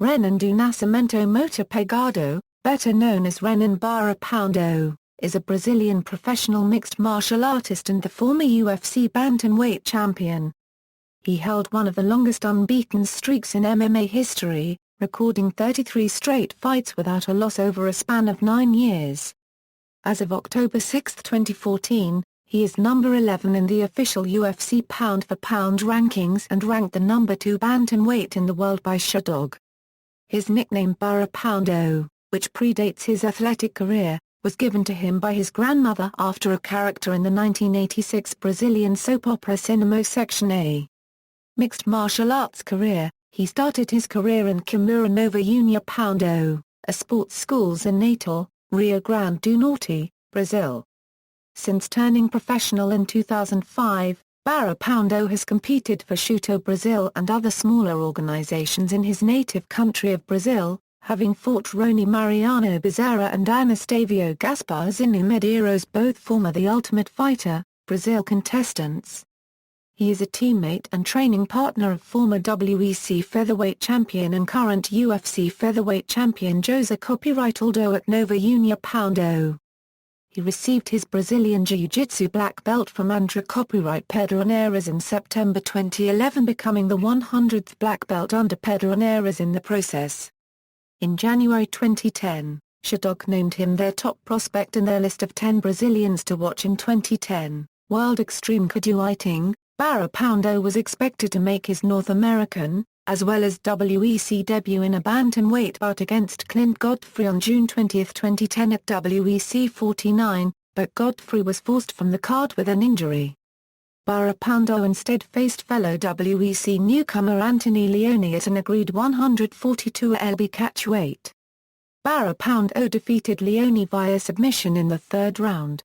Renan do Nascimento Mota Pegado, better known as Renan Barão, is a Brazilian professional mixed martial artist and the former UFC Bantamweight Champion. He held one of the longest unbeaten streaks in MMA history, recording 33 straight fights without a loss over a span of 9 years. As of October 6, 2014, he is number 11 in the official UFC pound-for-pound rankings and ranked the number 2 bantamweight in the world by Sherdog. His nickname Barão, which predates his athletic career, was given to him by his grandmother after a character in the 1986 Brazilian soap opera Sinhá Moça. Mixed martial arts career. He started his career in Kimura Nova Junior Poundo, a sports schools in Natal, Rio Grande do Norte, Brazil. Since turning professional in 2005, Barão has competed for Shooto Brazil and other smaller organizations in his native country of Brazil, having fought Rony Mariano Bezerra and Anastácio Gasparzinho Medeiros, both former The Ultimate Fighter, Brazil contestants. He is a teammate and training partner of former WEC featherweight champion and current UFC featherweight champion José Aldo at Nova Junior Poundo. He received his Brazilian Jiu-Jitsu black belt from Pederneiras in September 2011, becoming the 100th black belt under Pederneiras in the process. In January 2010, Sherdog named him their top prospect in their list of 10 Brazilians to watch in 2010. World Extreme Fighting. Barão was expected to make his North American, as well as WEC debut in a bantamweight bout against Clint Godfrey on June 20, 2010 at WEC 49, but Godfrey was forced from the card with an injury. Barão instead faced fellow WEC newcomer Anthony Leone at an agreed 142 lb catchweight. Barão defeated Leone via submission in the third round.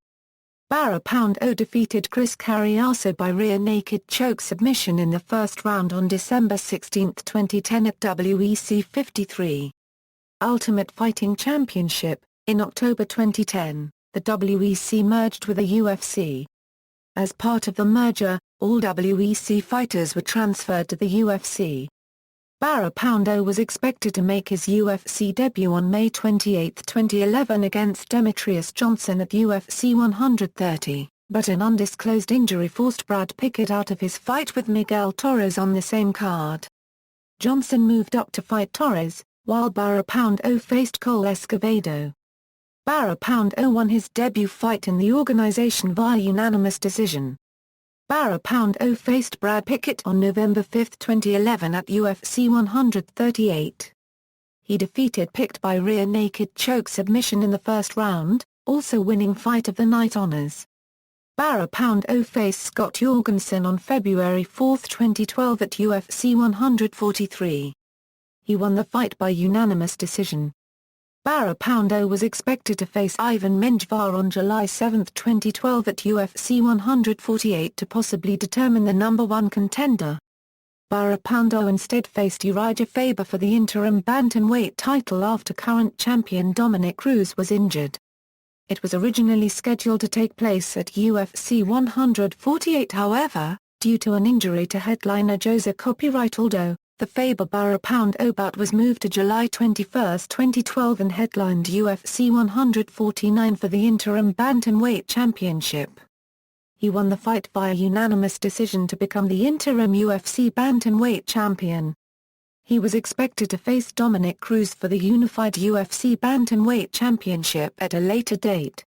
Barão defeated Chris Carriasso by rear naked choke submission in the first round on December 16, 2010 at WEC 53. Ultimate Fighting Championship. In October 2010, the WEC merged with the UFC. As part of the merger, all WEC fighters were transferred to the UFC. Barão was expected to make his UFC debut on May 28, 2011 against Demetrius Johnson at UFC 130, but an undisclosed injury forced Brad Pickett out of his fight with Miguel Torres on the same card. Johnson moved up to fight Torres, while Barão faced Cole Escovedo. Barão won his debut fight in the organization via unanimous decision. Barão faced Brad Pickett on November 5, 2011 at UFC 138. He defeated Pickett by rear naked choke submission in the first round, also winning Fight of the Night honors. Barão faced Scott Jorgensen on February 4, 2012 at UFC 143. He won the fight by unanimous decision. Barão was expected to face Ivan Minjvar on July 7, 2012 at UFC 148 to possibly determine the number 1 contender. Barão instead faced Uriah Faber for the interim bantamweight title after current champion Dominick Cruz was injured. It was originally scheduled to take place at UFC 148, however, due to an injury to headliner José Aldo, the Faber-Barão bout was moved to July 21, 2012 and headlined UFC 149 for the interim bantamweight championship. He won the fight via unanimous decision to become the interim UFC bantamweight champion. He was expected to face Dominick Cruz for the unified UFC bantamweight championship at a later date.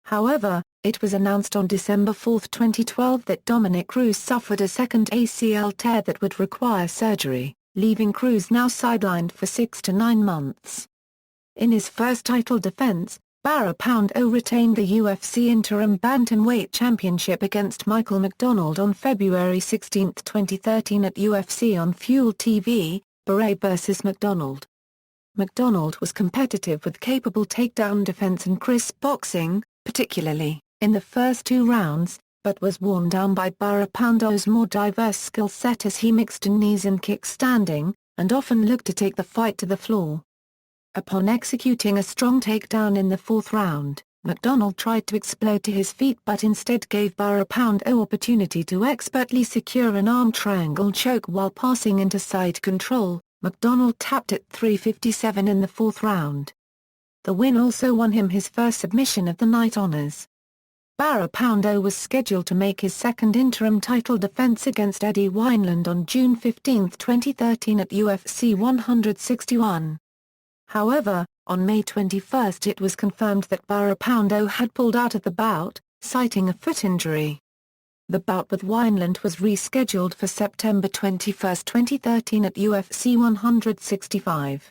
However, it was announced on December 4, 2012 that Dominick Cruz suffered a second ACL tear that would require surgery, leaving Cruz now sidelined for 6 to 9 months. In his first title defense, Barão retained the UFC interim bantamweight championship against Michael McDonald on February 16, 2013 at UFC on Fuel TV, Baray vs. McDonald. McDonald was competitive with capable takedown defense and crisp boxing, particularly in the first 2 rounds, but was worn down by Barão's more diverse skill set as he mixed knees and kicks standing, and often looked to take the fight to the floor. Upon executing a strong takedown in the 4th round, McDonald tried to explode to his feet but instead gave Barão opportunity to expertly secure an arm triangle choke while passing into side control, McDonald tapped at 3:57 in the fourth round. The win also won him his first submission of the night honors. baÄɾhodh was scheduled to make his second interim title defense against Eddie Wineland on June 15, 2013 at UFC 161. However, on May 21 it was confirmed that baÄɾhodh had pulled out of the bout, citing a foot injury. The bout with Wineland was rescheduled for September 21, 2013 at UFC 165.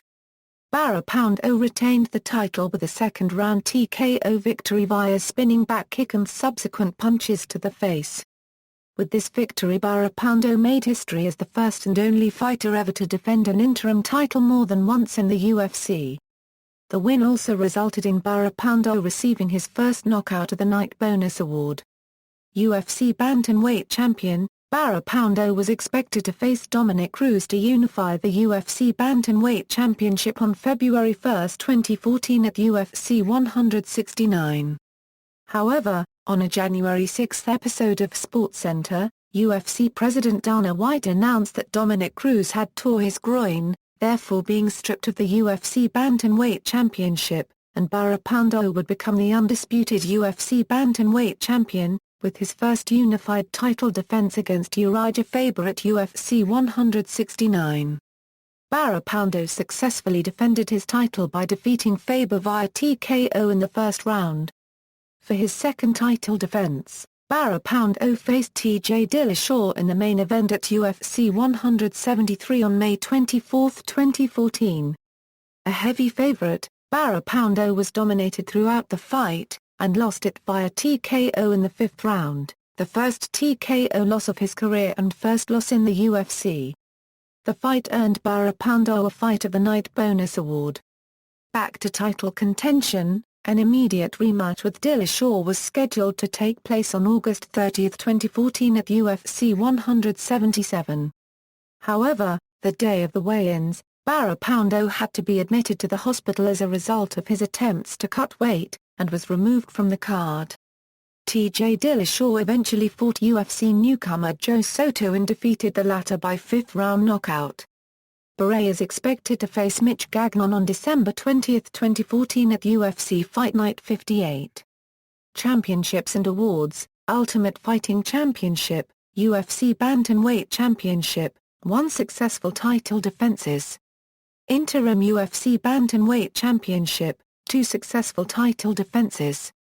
baÄɾhodh retained the title with a second-round TKO victory via spinning back kick and subsequent punches to the face. With this victory baÄɾhodh made history as the first and only fighter ever to defend an interim title more than once in the UFC. The win also resulted in baÄɾhodh receiving his first knockout of the night bonus award. UFC Bantamweight Champion, baÄɾhodh was expected to face Dominick Cruz to unify the UFC Bantamweight Championship on February 1, 2014 at UFC 169. However, on a January 6 episode of SportsCenter, UFC President Dana White announced that Dominick Cruz had tore his groin, therefore being stripped of the UFC Bantamweight Championship, and baÄɾhodh would become the undisputed UFC Bantamweight Champion, with his first unified title defense against Uriah Faber at UFC 169. baÄɾhodh successfully defended his title by defeating Faber via TKO in the first round. For his second title defense, baÄɾhodh faced TJ Dillashaw in the main event at UFC 173 on May 24, 2014. A heavy favorite, baÄɾhodh was dominated throughout the fight, and lost it via TKO in the fifth round, the first TKO loss of his career and first loss in the UFC. The fight earned baÄɾhodh a Fight of the Night bonus award. Back to title contention, an immediate rematch with Dillashaw was scheduled to take place on August 30, 2014 at UFC 177. However, the day of the weigh-ins, baÄɾhodh had to be admitted to the hospital as a result of his attempts to cut weight, and was removed from the card. TJ Dillashaw eventually fought UFC newcomer Joe Soto and defeated the latter by fifth-round knockout. baÄɾhodh is expected to face Mitch Gagnon on December 20, 2014 at UFC Fight Night 58. Championships and Awards, Ultimate Fighting Championship, UFC Bantamweight Championship, 1 successful title defenses. Interim UFC Bantamweight Championship, 2 successful title defenses.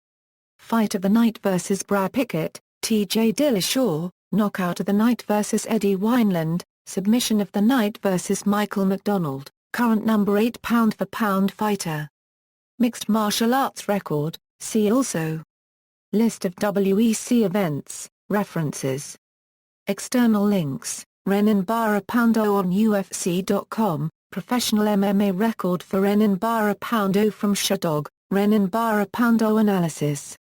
Fight of the Night vs Brad Pickett, TJ Dillashaw, Knockout of the Night vs Eddie Wineland, Submission of the Night vs Michael McDonald, current number 8 pound-for-pound fighter. Mixed martial arts record, see also. List of WEC events, references. External links, Renan Barão on UFC.com. Professional MMA record for Renan Barão from Sherdog, Renan Barão analysis.